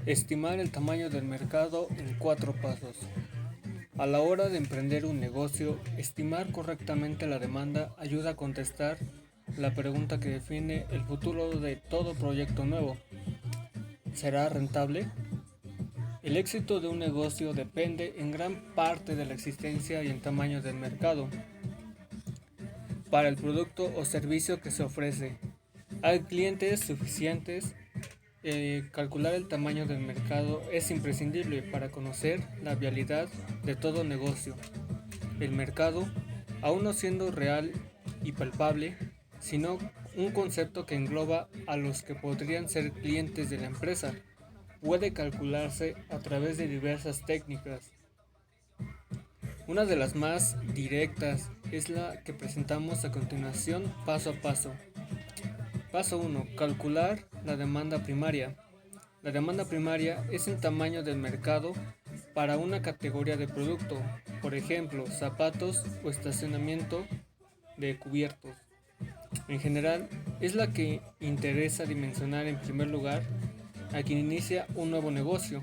Estimar el tamaño del mercado en 4 pasos. A la hora de emprender un negocio, estimar correctamente la demanda ayuda a contestar la pregunta que define el futuro de todo proyecto nuevo. ¿Será rentable? El éxito de un negocio depende en gran parte de la existencia y el tamaño del mercado para el producto o servicio que se ofrece. ¿Hay clientes suficientes? Calcular el tamaño del mercado es imprescindible para conocer la viabilidad de todo negocio. El mercado, aún no siendo real y palpable, sino un concepto que engloba a los que podrían ser clientes de la empresa, puede calcularse a través de diversas técnicas. Una de las más directas es la que presentamos a continuación paso a paso. Paso 1. Calcular la demanda primaria. La demanda primaria es el tamaño del mercado para una categoría de producto, por ejemplo, zapatos o estacionamiento de cubiertos. En general, es la que interesa dimensionar en primer lugar a quien inicia un nuevo negocio.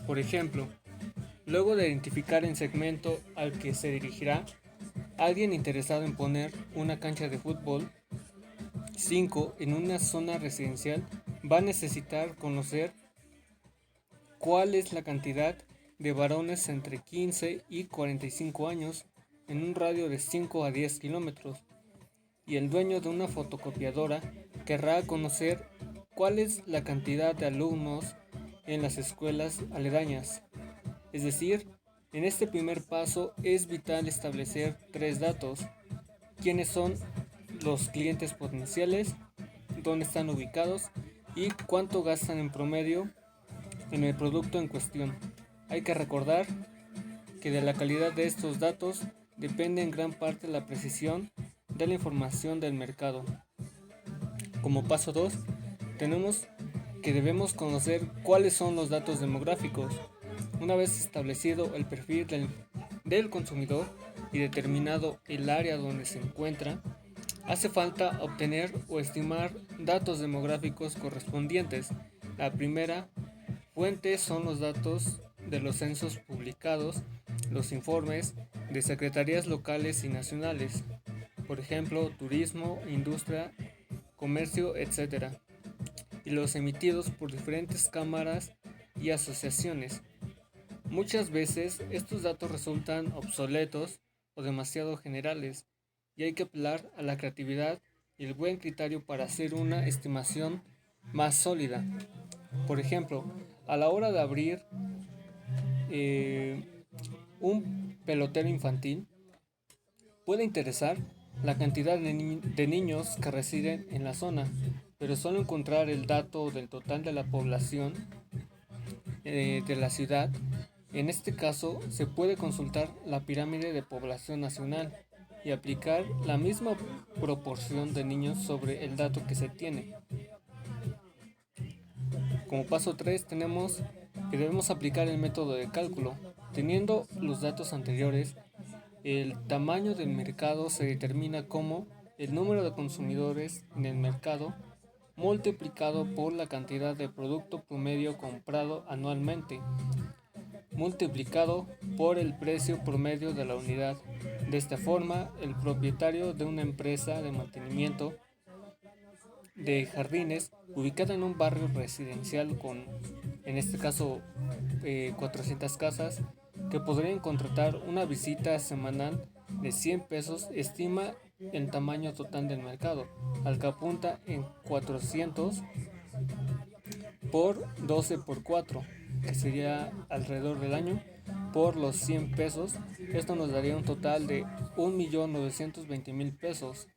Por ejemplo, luego de identificar el segmento al que se dirigirá, alguien interesado en poner una cancha de fútbol 5 en una zona residencial va a necesitar conocer cuál es la cantidad de varones entre 15 y 45 años en un radio de 5 a 10 kilómetros, y el dueño de una fotocopiadora querrá conocer cuál es la cantidad de alumnos en las escuelas aledañas. Es decir, en este primer paso es vital establecer tres datos: quiénes son los clientes potenciales, dónde están ubicados y cuánto gastan en promedio en el producto en cuestión. Hay que recordar que de la calidad de estos datos depende en gran parte la precisión de la información del mercado. Como paso 2, tenemos que debemos conocer cuáles son los datos demográficos. Una vez establecido el perfil del consumidor y determinado el área donde se encuentra, hace falta obtener o estimar datos demográficos correspondientes. La primera fuente son los datos de los censos publicados, los informes de secretarías locales y nacionales, por ejemplo, turismo, industria, comercio, etc., y los emitidos por diferentes cámaras y asociaciones. Muchas veces estos datos resultan obsoletos o demasiado generales, y hay que apelar a la creatividad y el buen criterio para hacer una estimación más sólida. Por ejemplo, a la hora de abrir eh, un pelotero infantil, puede interesar la cantidad de niños que residen en la zona, pero solo encontrar el dato del total de la población de la ciudad. En este caso, se puede consultar la pirámide de población nacional y aplicar la misma proporción de niños sobre el dato que se tiene. Como paso 3 tenemos que debemos aplicar el método de cálculo. Teniendo los datos anteriores, el tamaño del mercado se determina como el número de consumidores en el mercado multiplicado por la cantidad de producto promedio comprado anualmente, multiplicado por el precio promedio de la unidad. De esta forma, el propietario de una empresa de mantenimiento de jardines ubicada en un barrio residencial con, en este caso, 400 casas, que podrían contratar una visita semanal de 100 pesos, estima el tamaño total del mercado, al que apunta en 400 por 12 por 4, que sería alrededor del año, por los 100 pesos. Esto nos daría un total de 1.920.000 pesos.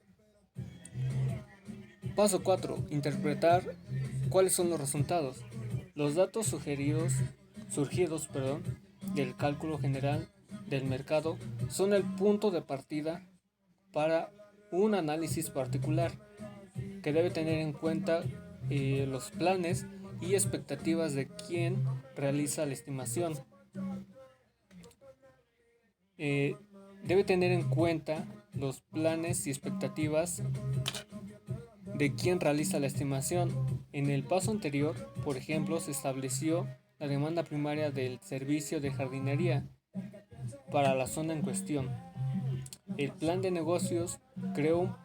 Paso 4. Interpretar cuáles son los resultados. Los datos surgidos del cálculo general del mercado son el punto de partida para un análisis particular que debe tener en cuenta los planes y expectativas de quien realiza la estimación. Eh, Debe tener en cuenta los planes y expectativas de quién realiza la estimación. En el paso anterior, por ejemplo, se estableció la demanda primaria del servicio de jardinería para la zona en cuestión. El plan de negocios creó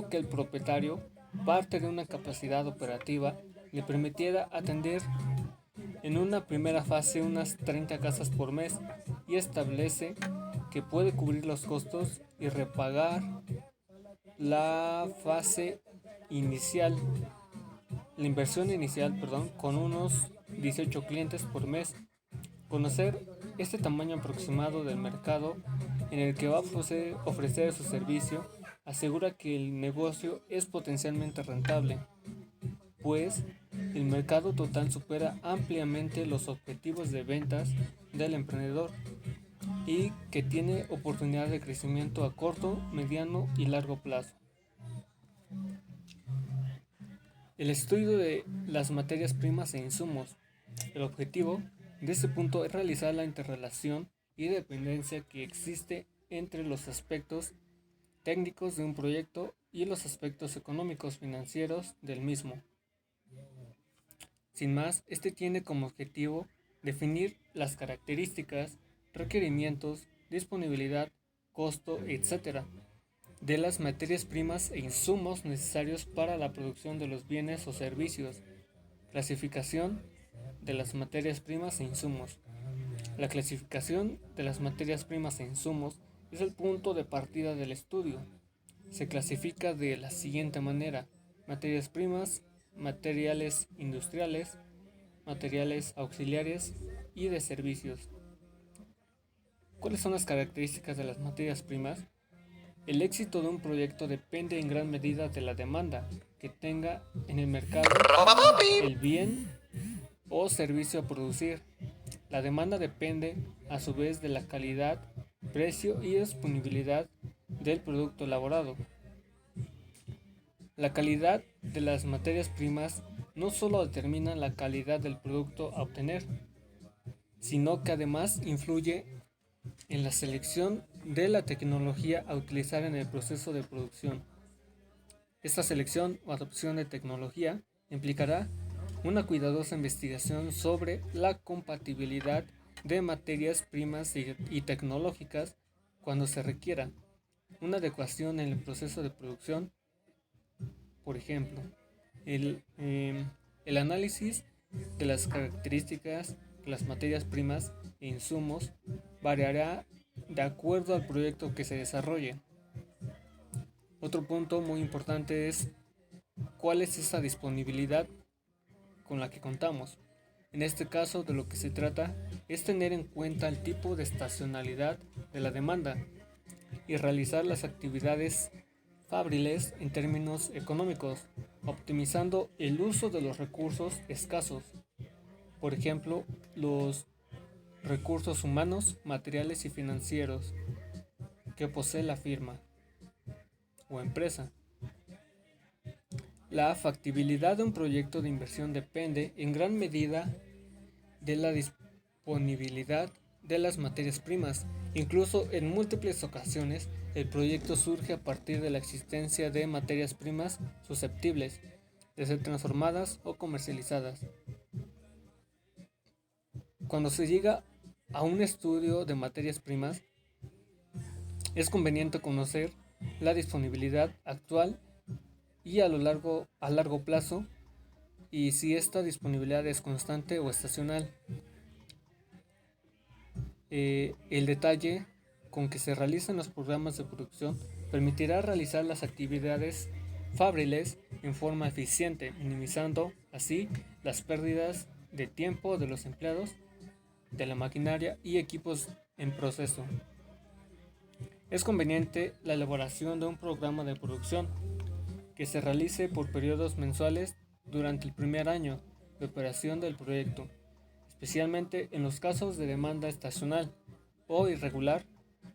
que el propietario, parte de una capacidad operativa, le permitiera atender en una primera fase unas 30 casas por mes y establece que puede cubrir los costos y repagar la fase inicial, la inversión inicial, con unos 18 clientes por mes. Conocer este tamaño aproximado del mercado en el que va a ofrecer su servicio asegura que el negocio es potencialmente rentable, pues el mercado total supera ampliamente los objetivos de ventas del emprendedor y que tiene oportunidad de crecimiento a corto, mediano y largo plazo. El estudio de las materias primas e insumos. El objetivo de este punto es realizar la interrelación y dependencia que existe entre los aspectos técnicos de un proyecto y los aspectos económicos financieros del mismo. Sin más, este tiene como objetivo definir las características, requerimientos, disponibilidad, costo, etc. de las materias primas e insumos necesarios para la producción de los bienes o servicios. Clasificación de las materias primas e insumos. La clasificación de las materias primas e insumos es el punto de partida del estudio. Se clasifica de la siguiente manera: materias primas, materiales industriales, materiales auxiliares y de servicios. ¿Cuáles son las características de las materias primas? El éxito de un proyecto depende en gran medida de la demanda que tenga en el mercado el bien o servicio a producir. La demanda depende a su vez de la calidad, precio y disponibilidad del producto elaborado. La calidad de las materias primas no solo determina la calidad del producto a obtener, sino que además influye en la selección de la tecnología a utilizar en el proceso de producción. Esta selección o adopción de tecnología implicará una cuidadosa investigación sobre la compatibilidad de materias primas y tecnológicas cuando se requiera una adecuación en el proceso de producción. Por ejemplo, el análisis de las características de las materias primas e insumos variará de acuerdo al proyecto que se desarrolle. Otro punto muy importante es cuál es esa disponibilidad con la que contamos. En este caso, de lo que se trata es tener en cuenta el tipo de estacionalidad de la demanda y realizar las actividades fabriles en términos económicos, optimizando el uso de los recursos escasos. Por ejemplo, los recursos humanos, materiales y financieros que posee la firma o empresa. La factibilidad de un proyecto de inversión depende en gran medida de la disponibilidad de las materias primas. Incluso en múltiples ocasiones, el proyecto surge a partir de la existencia de materias primas susceptibles de ser transformadas o comercializadas. Cuando se llega a un estudio de materias primas, es conveniente conocer la disponibilidad actual y a largo plazo, y si esta disponibilidad es constante o estacional. El detalle con que se realizan los programas de producción permitirá realizar las actividades fabriles en forma eficiente, minimizando así las pérdidas de tiempo de los empleados, de la maquinaria y equipos en proceso. Es conveniente la elaboración de un programa de producción que se realice por periodos mensuales durante el primer año de operación del proyecto, especialmente en los casos de demanda estacional o irregular,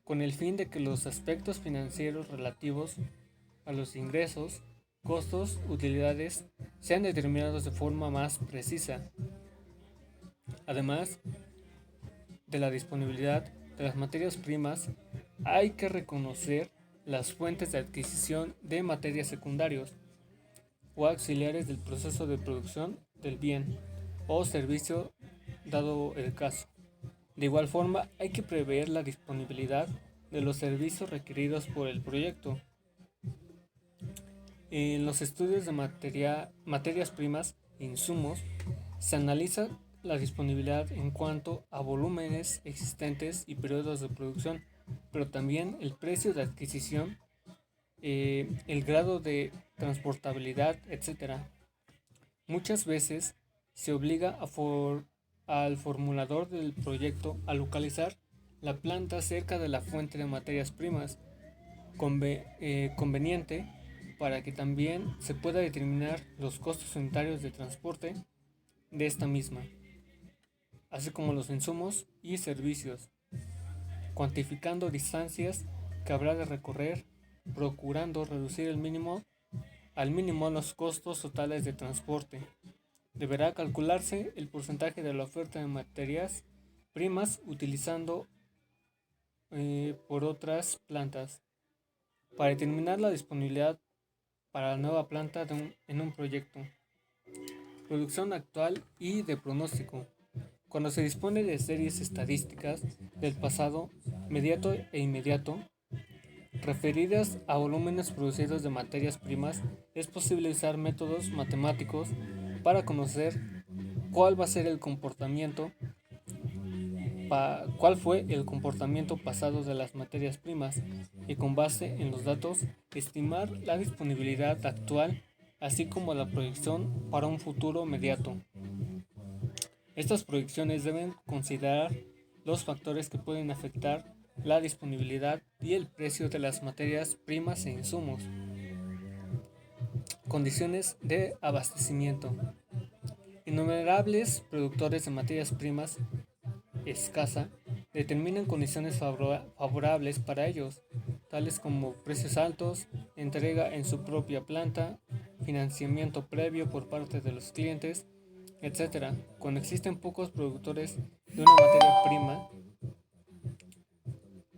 con el fin de que los aspectos financieros relativos a los ingresos, costos, utilidades sean determinados de forma más precisa. Además de la disponibilidad de las materias primas, hay que reconocer las fuentes de adquisición de materias secundarios. o auxiliares del proceso de producción del bien o servicio dado el caso. De igual forma, hay que prever la disponibilidad de los servicios requeridos por el proyecto. En los estudios de materias primas e insumos se analiza la disponibilidad en cuanto a volúmenes existentes y periodos de producción, pero también el precio de adquisición, el grado de transportabilidad, etc. Muchas veces se obliga al formulador del proyecto a localizar la planta cerca de la fuente de materias primas conveniente para que también se pueda determinar los costos unitarios de transporte de esta misma, así como los insumos y servicios, cuantificando distancias que habrá de recorrer, procurando reducir al mínimo los costos totales de transporte. Deberá calcularse el porcentaje de la oferta de materias primas utilizando por otras plantas para determinar la disponibilidad para la nueva planta en un proyecto. Producción actual y de pronóstico. Cuando se dispone de series estadísticas del pasado mediato e inmediato, referidas a volúmenes producidos de materias primas, es posible usar métodos matemáticos para conocer cuál va a ser el comportamiento, cuál fue el comportamiento pasado de las materias primas y con base en los datos estimar la disponibilidad actual así como la proyección para un futuro inmediato. Estas proyecciones deben considerar los factores que pueden afectar la disponibilidad y el precio de las materias primas e insumos. Condiciones de abastecimiento. Innumerables productores de materias primas escasa determinan condiciones favorables para ellos, tales como precios altos, entrega en su propia planta, financiamiento previo por parte de los clientes, etc. Cuando existen pocos productores de una materia prima,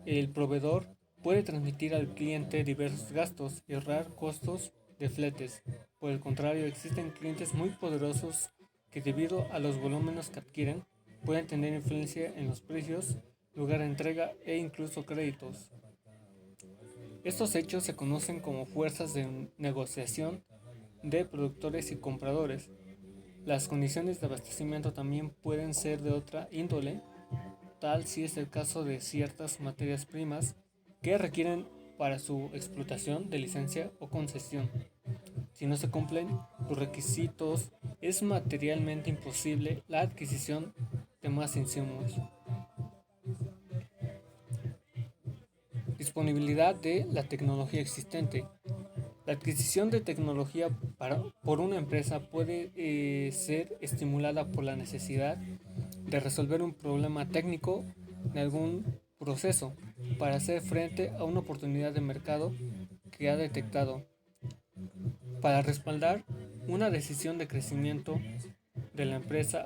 el proveedor puede transmitir al cliente diversos gastos y ahorrar costos de fletes. Por el contrario, existen clientes muy poderosos que debido a los volúmenes que adquieren pueden tener influencia en los precios, lugar de entrega e incluso créditos. Estos hechos se conocen como fuerzas de negociación de productores y compradores. Las condiciones de abastecimiento también pueden ser de otra índole, tal si es el caso de ciertas materias primas que requieren para su explotación de licencia o concesión. Si no se cumplen los requisitos, es materialmente imposible la adquisición de más insumos. Disponibilidad de la tecnología existente. La adquisición de tecnología por una empresa puede ser estimulada por la necesidad de resolver un problema técnico en algún proceso para hacer frente a una oportunidad de mercado que ha detectado, para respaldar una decisión de crecimiento de la empresa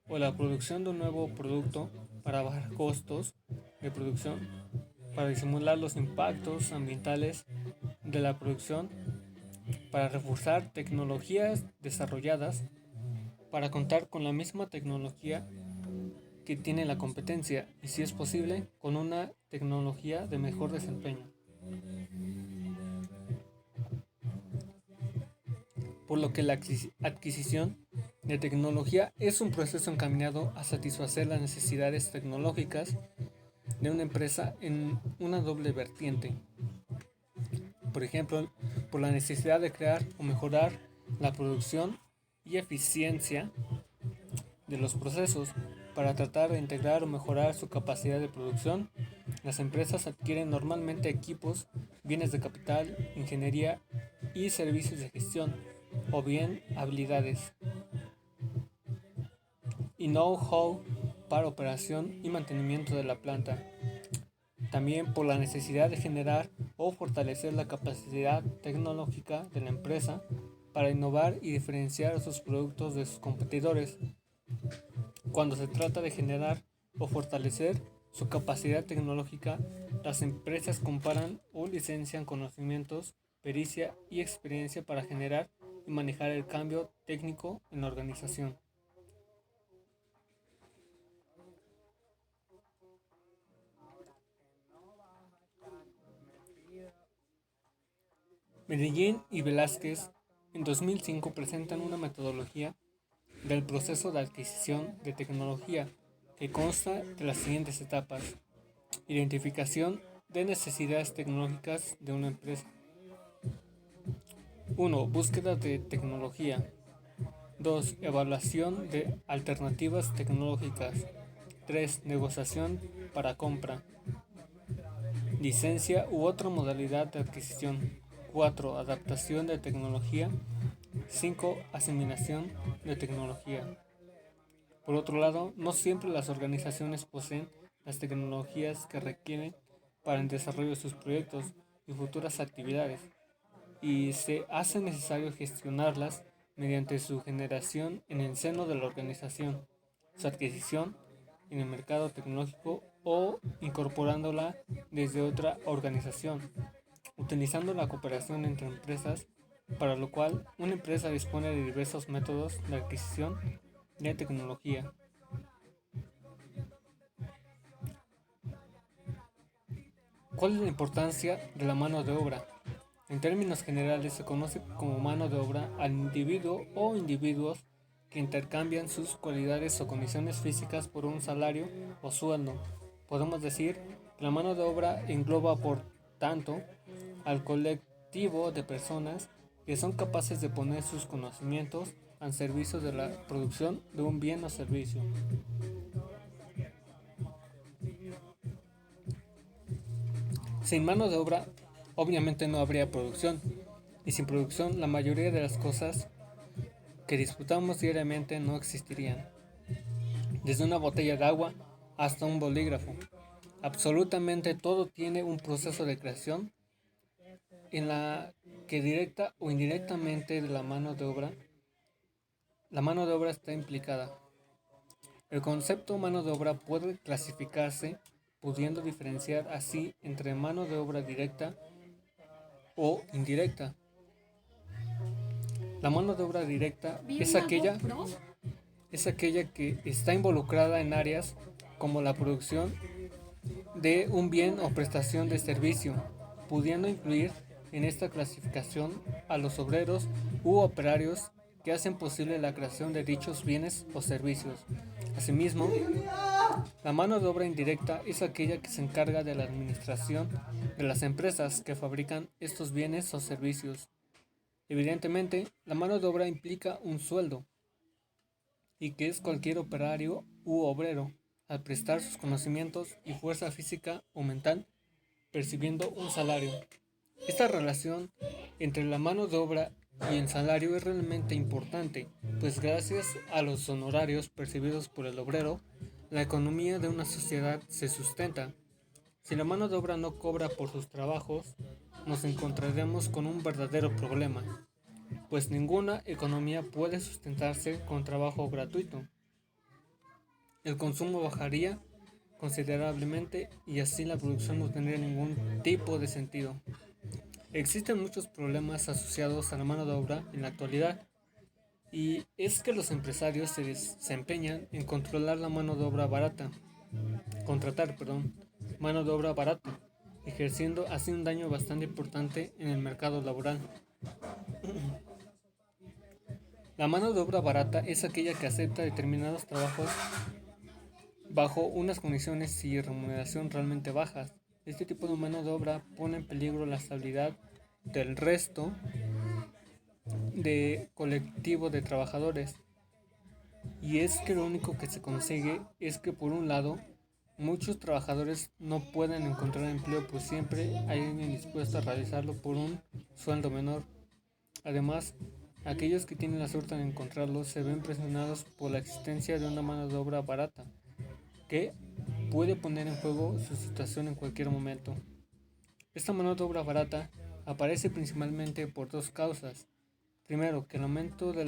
o la producción de un nuevo producto para bajar costos de producción, para disimular los impactos ambientales de la producción, para reforzar tecnologías desarrolladas, para contar con la misma tecnología que tiene la competencia y, si es posible, con una tecnología de mejor desempeño. Por lo que la adquisición de tecnología es un proceso encaminado a satisfacer las necesidades tecnológicas de una empresa en una doble vertiente. Por ejemplo, por la necesidad de crear o mejorar la producción y eficiencia de los procesos. Para tratar de integrar o mejorar su capacidad de producción, las empresas adquieren normalmente equipos, bienes de capital, ingeniería y servicios de gestión, o bien habilidades y know-how para operación y mantenimiento de la planta. También por la necesidad de generar o fortalecer la capacidad tecnológica de la empresa para innovar y diferenciar sus productos de sus competidores. Cuando se trata de generar o fortalecer su capacidad tecnológica, las empresas comparan o licencian conocimientos, pericia y experiencia para generar y manejar el cambio técnico en la organización. Medellín y Velázquez en 2005 presentan una metodología del proceso de adquisición de tecnología que consta de las siguientes etapas: identificación de necesidades tecnológicas de una empresa. 1. Búsqueda de tecnología. 2. Evaluación de alternativas tecnológicas. 3. Negociación para compra, licencia u otra modalidad de adquisición. 4. Adaptación de tecnología. 5. Asimilación de tecnología. Por otro lado, no siempre las organizaciones poseen las tecnologías que requieren para el desarrollo de sus proyectos y futuras actividades, y se hace necesario gestionarlas mediante su generación en el seno de la organización, su adquisición en el mercado tecnológico o incorporándola desde otra organización, utilizando la cooperación entre empresas, para lo cual una empresa dispone de diversos métodos de adquisición de tecnología. ¿Cuál es la importancia de la mano de obra? En términos generales se conoce como mano de obra al individuo o individuos que intercambian sus cualidades o condiciones físicas por un salario o sueldo. Podemos decir que la mano de obra engloba, por tanto, al colectivo de personas que son capaces de poner sus conocimientos al servicio de la producción de un bien o servicio. Sin mano de obra, obviamente no habría producción, y sin producción la mayoría de las cosas que disfrutamos diariamente no existirían. Desde una botella de agua hasta un bolígrafo. Absolutamente todo tiene un proceso de creación en la que directa o indirectamente de la mano de obra está implicada. El concepto mano de obra puede clasificarse pudiendo diferenciar así entre mano de obra directa o indirecta. La mano de obra directa es aquella que está involucrada en áreas como la producción de un bien o prestación de servicio, pudiendo incluir en esta clasificación a los obreros u operarios que hacen posible la creación de dichos bienes o servicios. Asimismo, la mano de obra indirecta es aquella que se encarga de la administración de las empresas que fabrican estos bienes o servicios. Evidentemente, la mano de obra implica un sueldo, y que es cualquier operario u obrero, al prestar sus conocimientos y fuerza física o mental, percibiendo un salario. Esta relación entre la mano de obra y el salario es realmente importante, pues gracias a los honorarios percibidos por el obrero, la economía de una sociedad se sustenta. Si la mano de obra no cobra por sus trabajos, nos encontraremos con un verdadero problema, pues ninguna economía puede sustentarse con trabajo gratuito. El consumo bajaría considerablemente y así la producción no tendría ningún tipo de sentido. Existen muchos problemas asociados a la mano de obra en la actualidad, y es que los empresarios se desempeñan en controlar la mano de obra barata, mano de obra barata, ejerciendo así un daño bastante importante en el mercado laboral. La mano de obra barata es aquella que acepta determinados trabajos bajo unas condiciones y remuneración realmente bajas. Este tipo de mano de obra pone en peligro la estabilidad del resto de colectivo de trabajadores. Y es que lo único que se consigue es que, por un lado, muchos trabajadores no pueden encontrar empleo, pues siempre hay alguien dispuesto a realizarlo por un sueldo menor. Además, aquellos que tienen la suerte de encontrarlo se ven presionados por la existencia de una mano de obra barata, que puede poner en juego su situación en cualquier momento. Esta mano de obra barata aparece principalmente por dos causas. Primero, que el aumento de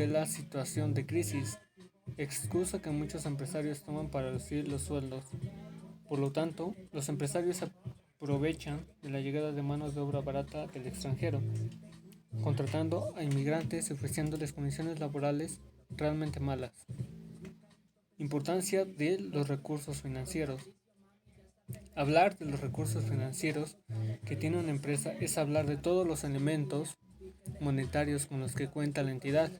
la situación de crisis, excusa que muchos empresarios toman para reducir los sueldos. Por lo tanto, los empresarios aprovechan de la llegada de manos de obra barata del extranjero, contratando a inmigrantes y ofreciéndoles condiciones laborales realmente malas. Importancia de los recursos financieros. Hablar de los recursos financieros que tiene una empresa es hablar de todos los elementos monetarios con los que cuenta la entidad,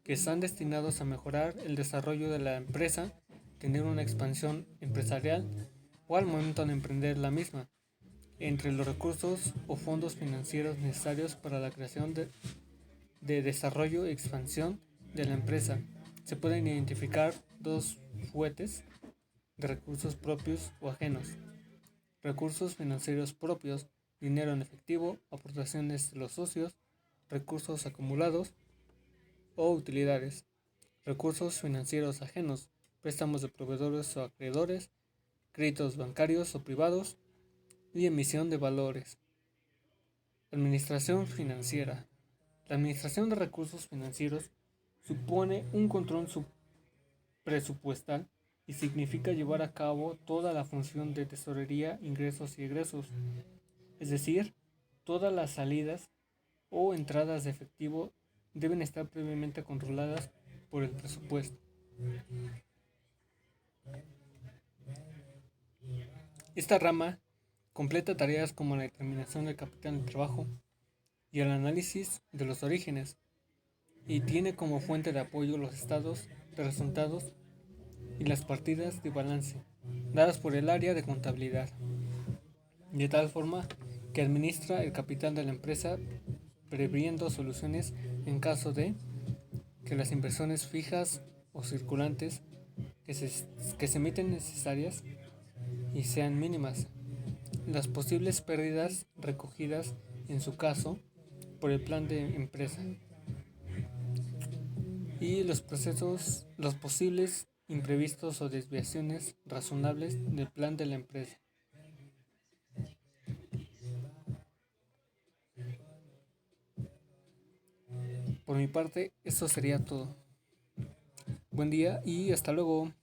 que están destinados a mejorar el desarrollo de la empresa, tener una expansión empresarial o al momento de emprender la misma. Entre los recursos o fondos financieros necesarios para la creación de desarrollo y expansión de la empresa, se pueden identificar dos fuentes de recursos propios o ajenos. Recursos financieros propios, dinero en efectivo, aportaciones de los socios, recursos acumulados o utilidades. Recursos financieros ajenos, préstamos de proveedores o acreedores, créditos bancarios o privados y emisión de valores. Administración financiera. La administración de recursos financieros supone un control presupuestal y significa llevar a cabo toda la función de tesorería, ingresos y egresos, es decir, todas las salidas o entradas de efectivo deben estar previamente controladas por el presupuesto. Esta rama completa tareas como la determinación del capital de trabajo y el análisis de los orígenes, y tiene como fuente de apoyo los estados de resultados y las partidas de balance dadas por el área de contabilidad, de tal forma que administra el capital de la empresa previendo soluciones en caso de que las inversiones fijas o circulantes que se emiten necesarias y sean mínimas, las posibles pérdidas recogidas en su caso por el plan de empresa y los posibles imprevistos o desviaciones razonables del plan de la empresa. Por mi parte, eso sería todo. Buen día y hasta luego.